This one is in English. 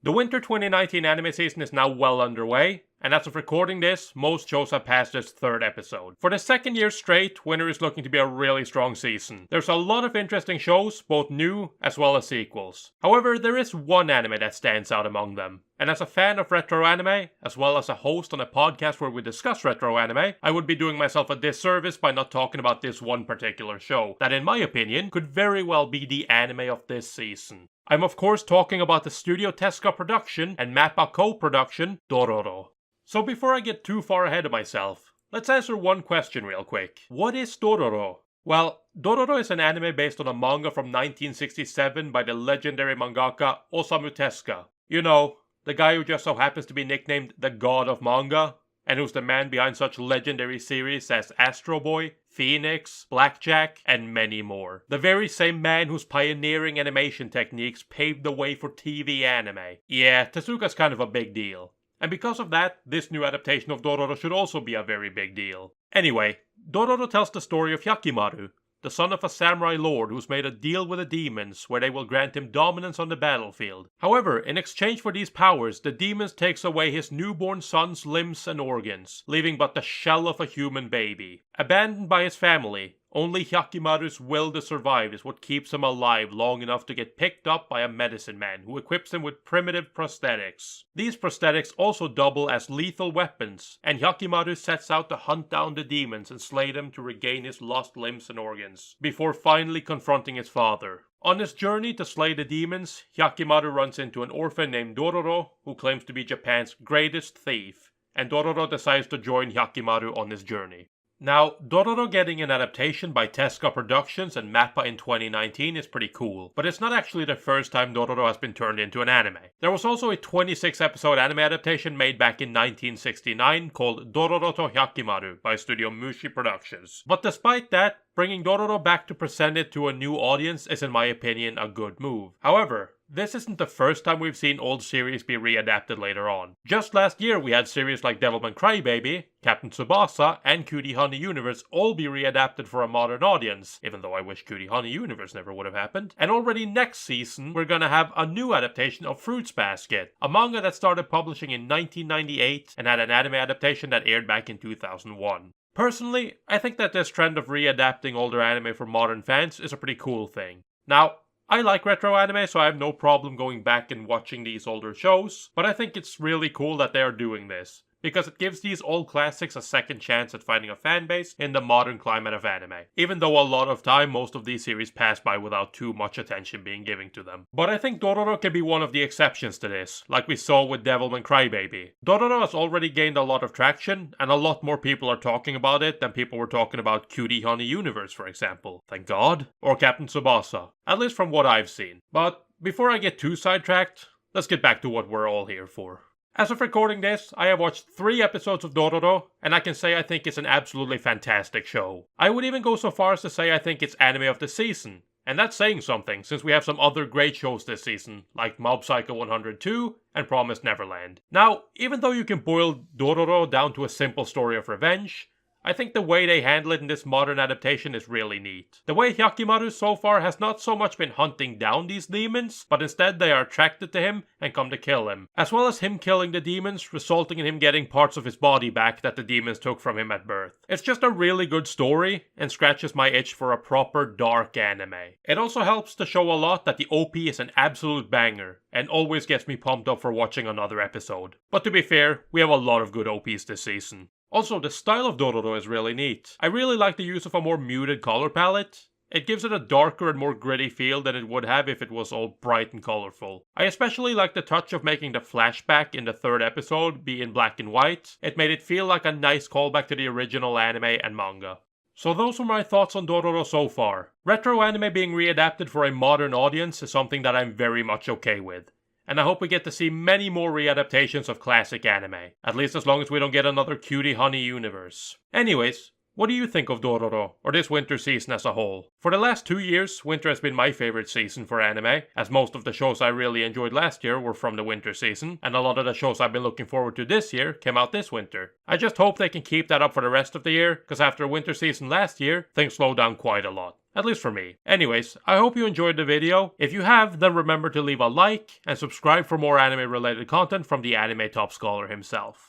The winter 2019 anime season is now well underway, and as of recording this, most shows have passed its third episode. For the second year straight, winter is looking to be a really strong season. There's a lot of interesting shows, both new as well as sequels. However, there is one anime that stands out among them. And as a fan of retro anime, as well as a host on a podcast where we discuss retro anime, I would be doing myself a disservice by not talking about this one particular show, that in my opinion, could very well be the anime of this season. I'm of course talking about the Studio Tezuka production and Mappa co-production, Dororo. So before I get too far ahead of myself, let's answer one question real quick. What is Dororo? Well, Dororo is an anime based on a manga from 1967 by the legendary mangaka Osamu Tezuka. You know, the guy who just so happens to be nicknamed the God of Manga, and who's the man behind such legendary series as Astro Boy, Phoenix, Blackjack, and many more. The very same man whose pioneering animation techniques paved the way for TV anime. Yeah, Tezuka's kind of a big deal. And because of that, this new adaptation of Dororo should also be a very big deal. Anyway, Dororo tells the story of Hyakimaru, the son of a samurai lord who's made a deal with the demons where they will grant him dominance on the battlefield. However, in exchange for these powers, the demons takes away his newborn son's limbs and organs, leaving but the shell of a human baby. Abandoned by his family, only Hyakimaru's will to survive is what keeps him alive long enough to get picked up by a medicine man who equips him with primitive prosthetics. These prosthetics also double as lethal weapons, and Hyakimaru sets out to hunt down the demons and slay them to regain his lost limbs and organs, before finally confronting his father. On his journey to slay the demons, Hyakimaru runs into an orphan named Dororo, who claims to be Japan's greatest thief, and Dororo decides to join Hyakimaru on his journey. Now, Dororo getting an adaptation by Tezuka Productions and Mappa in 2019 is pretty cool, but it's not actually the first time Dororo has been turned into an anime. There was also a 26-episode anime adaptation made back in 1969 called Dororo to Hyakimaru by Studio Mushi Productions. But despite that, bringing Dororo back to present it to a new audience is in my opinion a good move. However, this isn't the first time we've seen old series be readapted later on. Just last year we had series like Devilman Crybaby, Captain Tsubasa, and Cutie Honey Universe all be readapted for a modern audience, even though I wish Cutie Honey Universe never would have happened. And already next season we're gonna have a new adaptation of Fruits Basket, a manga that started publishing in 1998 and had an anime adaptation that aired back in 2001. Personally, I think that this trend of readapting older anime for modern fans is a pretty cool thing. Now, I like retro anime, so I have no problem going back and watching these older shows, but I think it's really cool that they are doing this, because it gives these old classics a second chance at finding a fanbase in the modern climate of anime, even though a lot of time most of these series pass by without too much attention being given to them. But I think Dororo can be one of the exceptions to this, like we saw with Devilman Crybaby. Dororo has already gained a lot of traction, and a lot more people are talking about it than people were talking about Cutie Honey Universe, for example. Thank God. Or Captain Tsubasa. At least from what I've seen. But before I get too sidetracked, let's get back to what we're all here for. As of recording this, I have watched 3 episodes of Dororo, and I can say I think it's an absolutely fantastic show. I would even go so far as to say I think it's anime of the season. And that's saying something, since we have some other great shows this season, like Mob Psycho 102 and Promised Neverland. Now, even though you can boil Dororo down to a simple story of revenge, I think the way they handle it in this modern adaptation is really neat. The way Hyakimaru so far has not so much been hunting down these demons, but instead they are attracted to him and come to kill him. As well as him killing the demons, resulting in him getting parts of his body back that the demons took from him at birth. It's just a really good story, and scratches my itch for a proper dark anime. It also helps to show a lot that the OP is an absolute banger, and always gets me pumped up for watching another episode. But to be fair, we have a lot of good OPs this season. Also, the style of Dororo is really neat. I really like the use of a more muted color palette. It gives it a darker and more gritty feel than it would have if it was all bright and colorful. I especially like the touch of making the flashback in the 3rd episode be in black and white. It made it feel like a nice callback to the original anime and manga. So those are my thoughts on Dororo so far. Retro anime being readapted for a modern audience is something that I'm very much okay with. And I hope we get to see many more readaptations of classic anime. At least as long as we don't get another Cutie Honey Universe. Anyways, What do you think of Dororo, or this winter season as a whole? For the last 2 years, winter has been my favorite season for anime, as most of the shows I really enjoyed last year were from the winter season, and a lot of the shows I've been looking forward to this year came out this winter. I just hope they can keep that up for the rest of the year, because after winter season last year, things slowed down quite a lot. At least for me. Anyways, I hope you enjoyed the video. If you have, then remember to leave a like, and subscribe for more anime related content from the anime top scholar himself.